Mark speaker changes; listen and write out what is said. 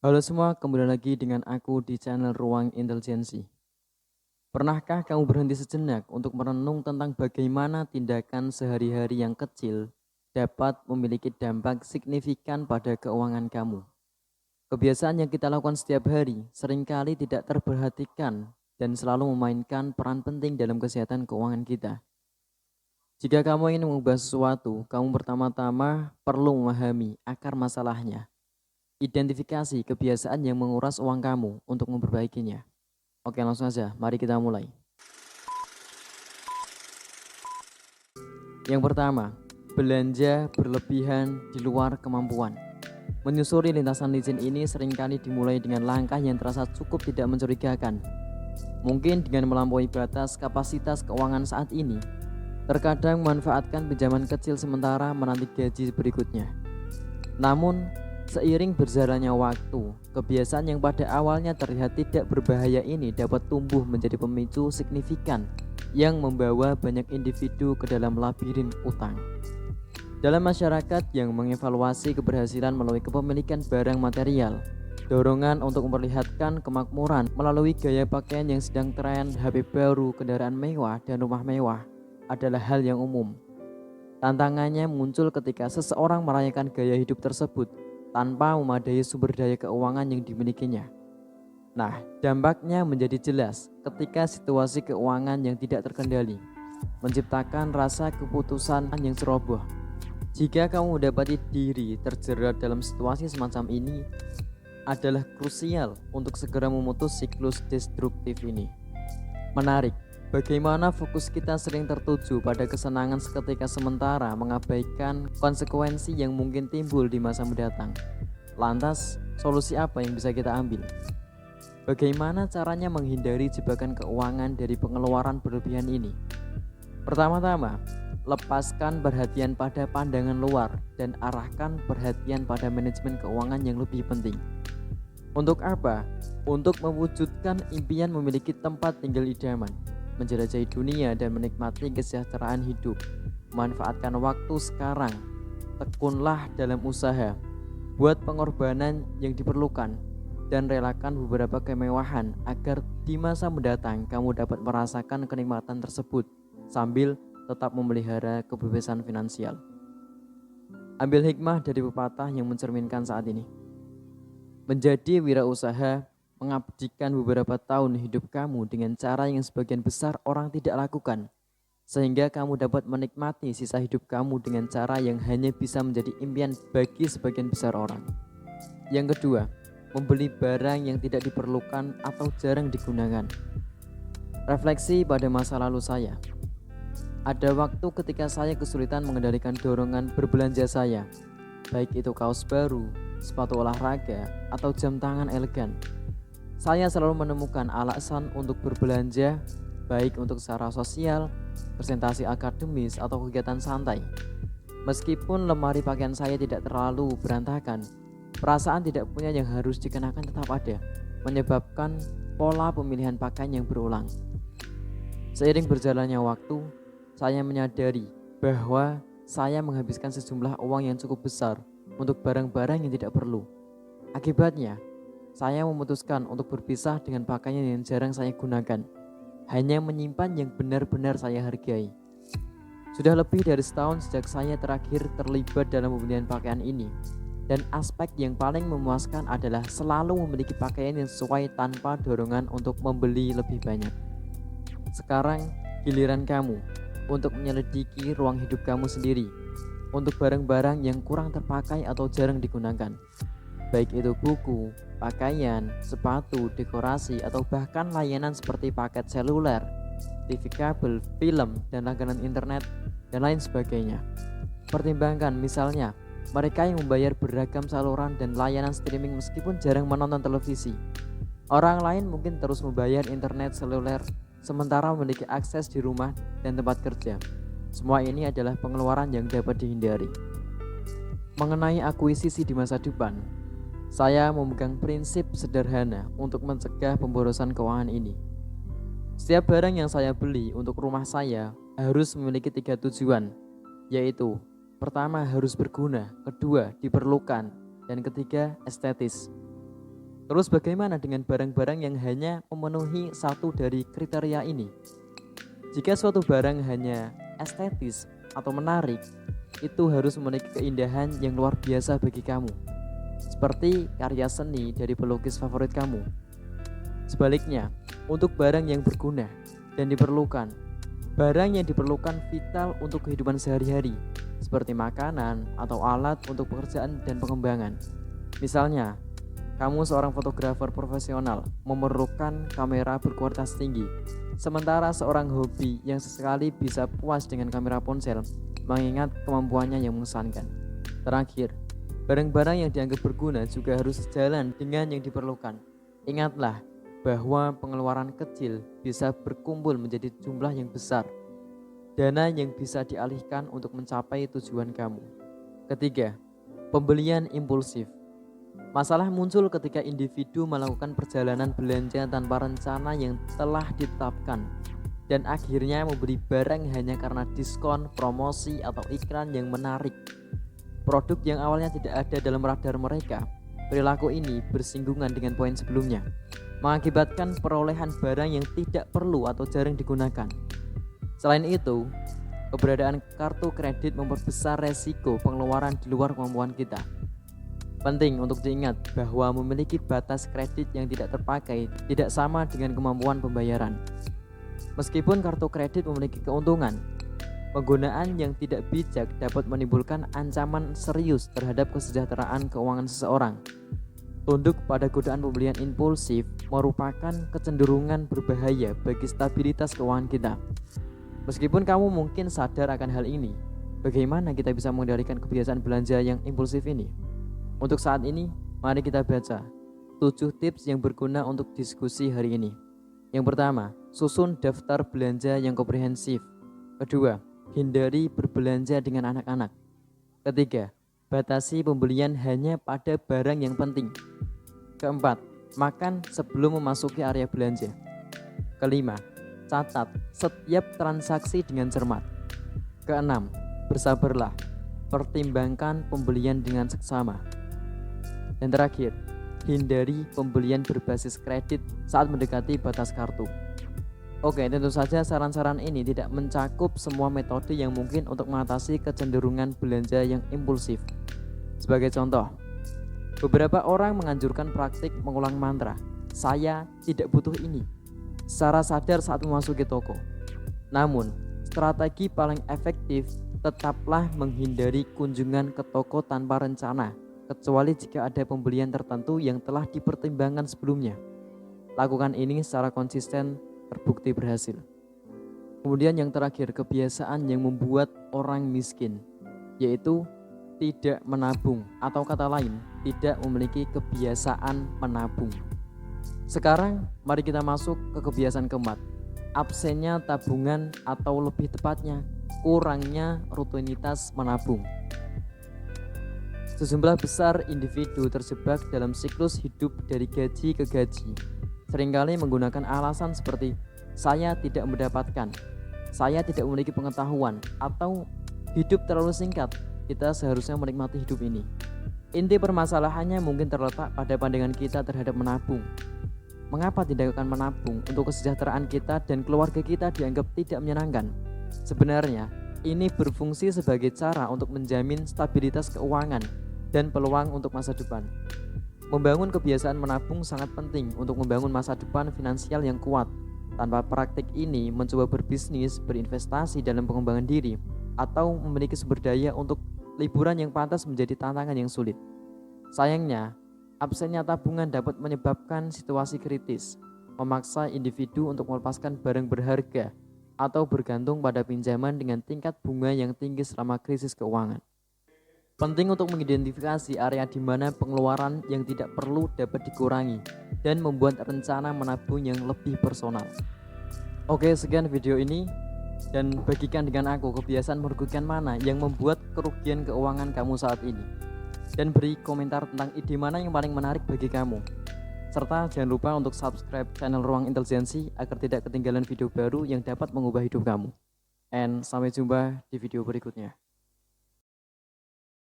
Speaker 1: Halo semua, kembali lagi dengan aku di channel Ruang Intelijensi. Pernahkah kamu berhenti sejenak untuk merenung tentang bagaimana tindakan sehari-hari yang kecil dapat memiliki dampak signifikan pada keuangan kamu? Kebiasaan yang kita lakukan setiap hari seringkali tidak terperhatikan dan selalu memainkan peran penting dalam kesehatan keuangan kita. Jika kamu ingin mengubah sesuatu, kamu pertama-tama perlu memahami akar masalahnya. Identifikasi kebiasaan yang menguras uang kamu untuk memperbaikinya. Oke, langsung aja, mari kita mulai. Yang pertama, belanja berlebihan di luar kemampuan. Menyusuri lintasan licin ini seringkali dimulai dengan langkah yang terasa cukup tidak mencurigakan. Mungkin dengan melampaui batas kapasitas keuangan saat ini, terkadang memanfaatkan pinjaman kecil sementara menanti gaji berikutnya. Namun, seiring berjalannya waktu, kebiasaan yang pada awalnya terlihat tidak berbahaya ini dapat tumbuh menjadi pemicu signifikan yang membawa banyak individu ke dalam labirin utang. Dalam masyarakat yang mengevaluasi keberhasilan melalui kepemilikan barang material, dorongan untuk memperlihatkan kemakmuran melalui gaya pakaian yang sedang tren, HP baru, kendaraan mewah, dan rumah mewah adalah hal yang umum. Tantangannya muncul ketika seseorang merayakan gaya hidup tersebut tanpa memadai sumber daya keuangan yang dimilikinya. Nah, dampaknya menjadi jelas ketika situasi keuangan yang tidak terkendali menciptakan rasa keputusan yang ceroboh. Jika kamu mendapati diri terjerat dalam situasi semacam ini, adalah krusial untuk segera memutus siklus destruktif ini. Menarik, bagaimana fokus kita sering tertuju pada kesenangan seketika sementara mengabaikan konsekuensi yang mungkin timbul di masa mendatang. Lantas, solusi apa yang bisa kita ambil? Bagaimana caranya menghindari jebakan keuangan dari pengeluaran berlebihan ini? Pertama-tama, lepaskan perhatian pada pandangan luar dan arahkan perhatian pada manajemen keuangan yang lebih penting. Untuk apa? Untuk mewujudkan impian memiliki tempat tinggal idaman, menjelajahi dunia dan menikmati kesejahteraan hidup. Manfaatkan waktu sekarang, tekunlah dalam usaha, buat pengorbanan yang diperlukan, dan relakan beberapa kemewahan agar di masa mendatang kamu dapat merasakan kenikmatan tersebut sambil tetap memelihara kebebasan finansial. Ambil hikmah dari pepatah yang mencerminkan saat ini. Menjadi wirausaha mengabdikan beberapa tahun hidup kamu dengan cara yang sebagian besar orang tidak lakukan, sehingga kamu dapat menikmati sisa hidup kamu dengan cara yang hanya bisa menjadi impian bagi sebagian besar orang. Yang kedua, membeli barang yang tidak diperlukan atau jarang digunakan. Refleksi pada masa lalu saya. Ada waktu ketika saya kesulitan mengendalikan dorongan berbelanja saya, baik itu kaos baru, sepatu olahraga, atau jam tangan elegan. Saya selalu menemukan alasan untuk berbelanja, baik untuk secara sosial, presentasi akademis, atau kegiatan santai. Meskipun lemari pakaian saya tidak terlalu berantakan, perasaan tidak punya yang harus dikenakan tetap ada, menyebabkan pola pemilihan pakaian yang berulang. Seiring berjalannya waktu, saya menyadari bahwa saya menghabiskan sejumlah uang yang cukup besar untuk barang-barang yang tidak perlu. Akibatnya, saya memutuskan untuk berpisah dengan pakaian yang jarang saya gunakan, hanya menyimpan yang benar-benar saya hargai. Sudah lebih dari setahun sejak saya terakhir terlibat dalam pembelian pakaian ini, dan aspek yang paling memuaskan adalah selalu memiliki pakaian yang sesuai tanpa dorongan untuk membeli lebih banyak. Sekarang giliran kamu untuk menyelidiki ruang hidup kamu sendiri untuk barang-barang yang kurang terpakai atau jarang digunakan, baik itu buku, pakaian, sepatu, dekorasi, atau bahkan layanan seperti paket seluler, TV kabel, film, dan langganan internet, dan lain sebagainya. Pertimbangkan misalnya mereka yang membayar beragam saluran dan layanan streaming meskipun jarang menonton televisi. Orang lain mungkin terus membayar internet seluler sementara memiliki akses di rumah dan tempat kerja. Semua ini adalah pengeluaran yang dapat dihindari. Mengenai akuisisi di masa depan, saya memegang prinsip sederhana untuk mencegah pemborosan keuangan ini. Setiap barang yang saya beli untuk rumah saya harus memiliki 3 tujuan, yaitu pertama harus berguna, kedua diperlukan, dan ketiga estetis. Terus bagaimana dengan barang-barang yang hanya memenuhi satu dari kriteria ini? Jika suatu barang hanya estetis atau menarik, itu harus memiliki keindahan yang luar biasa bagi kamu, seperti karya seni dari pelukis favorit kamu. Sebaliknya, untuk barang yang berguna dan diperlukan, barang yang diperlukan vital untuk kehidupan sehari-hari, seperti makanan atau alat untuk pekerjaan dan pengembangan. Misalnya, kamu seorang fotografer profesional memerlukan kamera berkualitas tinggi, sementara seorang hobi yang sesekali bisa puas dengan kamera ponsel mengingat kemampuannya yang mengesankan. Terakhir, barang-barang yang dianggap berguna juga harus sejalan dengan yang diperlukan. Ingatlah bahwa pengeluaran kecil bisa berkumpul menjadi jumlah yang besar, dana yang bisa dialihkan untuk mencapai tujuan kamu. Ketiga, pembelian impulsif. Masalah muncul ketika individu melakukan perjalanan belanja tanpa rencana yang telah ditetapkan dan akhirnya membeli barang hanya karena diskon, promosi, atau iklan yang menarik. Produk yang awalnya tidak ada dalam radar mereka. Perilaku ini bersinggungan dengan poin sebelumnya, mengakibatkan perolehan barang yang tidak perlu atau jarang digunakan. Selain itu, keberadaan kartu kredit memperbesar resiko pengeluaran di luar kemampuan kita. Penting untuk diingat bahwa memiliki batas kredit yang tidak terpakai tidak sama dengan kemampuan pembayaran. Meskipun kartu kredit memiliki keuntungan, penggunaan yang tidak bijak dapat menimbulkan ancaman serius terhadap kesejahteraan keuangan seseorang. Tunduk pada godaan pembelian impulsif merupakan kecenderungan berbahaya bagi stabilitas keuangan kita. Meskipun kamu mungkin sadar akan hal ini, bagaimana kita bisa mengendalikan kebiasaan belanja yang impulsif ini? Untuk saat ini, mari kita baca 7 tips yang berguna untuk diskusi hari ini. Yang pertama, susun daftar belanja yang komprehensif. Kedua, hindari berbelanja dengan anak-anak. Ketiga, batasi pembelian hanya pada barang yang penting. Keempat, makan sebelum memasuki area belanja. Kelima, catat setiap transaksi dengan cermat. Keenam, bersabarlah, pertimbangkan pembelian dengan seksama. Dan terakhir, hindari pembelian berbasis kredit saat mendekati batas kartu. Oke, tentu saja saran-saran ini tidak mencakup semua metode yang mungkin untuk mengatasi kecenderungan belanja yang impulsif. Sebagai contoh, beberapa orang menganjurkan praktik mengulang mantra, "Saya tidak butuh ini," secara sadar saat memasuki toko. Namun, strategi paling efektif tetaplah menghindari kunjungan ke toko tanpa rencana, kecuali jika ada pembelian tertentu yang telah dipertimbangkan sebelumnya. Lakukan ini secara konsisten, terbukti berhasil. Kemudian yang terakhir, kebiasaan yang membuat orang miskin, yaitu tidak menabung, atau kata lain, tidak memiliki kebiasaan menabung. Sekarang mari kita masuk ke kebiasaan keempat, absennya tabungan, atau lebih tepatnya kurangnya rutinitas menabung. Sejumlah besar individu terjebak dalam siklus hidup dari gaji ke gaji. Seringkali menggunakan alasan seperti "saya tidak mendapatkan", "saya tidak memiliki pengetahuan", atau "hidup terlalu singkat, kita seharusnya menikmati hidup ini". Inti permasalahannya mungkin terletak pada pandangan kita terhadap menabung. Mengapa tindakan menabung untuk kesejahteraan kita dan keluarga kita dianggap tidak menyenangkan? Sebenarnya, ini berfungsi sebagai cara untuk menjamin stabilitas keuangan dan peluang untuk masa depan. Membangun kebiasaan menabung sangat penting untuk membangun masa depan finansial yang kuat. Tanpa praktik ini, mencoba berbisnis, berinvestasi dalam pengembangan diri, atau memiliki sumber daya untuk liburan yang pantas menjadi tantangan yang sulit. Sayangnya, absennya tabungan dapat menyebabkan situasi kritis, memaksa individu untuk melepaskan barang berharga, atau bergantung pada pinjaman dengan tingkat bunga yang tinggi selama krisis keuangan. Penting untuk mengidentifikasi area di mana pengeluaran yang tidak perlu dapat dikurangi dan membuat rencana menabung yang lebih personal. Oke, sekian video ini, dan bagikan dengan aku kebiasaan merugikan mana yang membuat kerugian keuangan kamu saat ini. Dan beri komentar tentang ide mana yang paling menarik bagi kamu. Serta jangan lupa untuk subscribe channel Ruang Intelijensi agar tidak ketinggalan video baru yang dapat mengubah hidup kamu. And sampai jumpa di video berikutnya.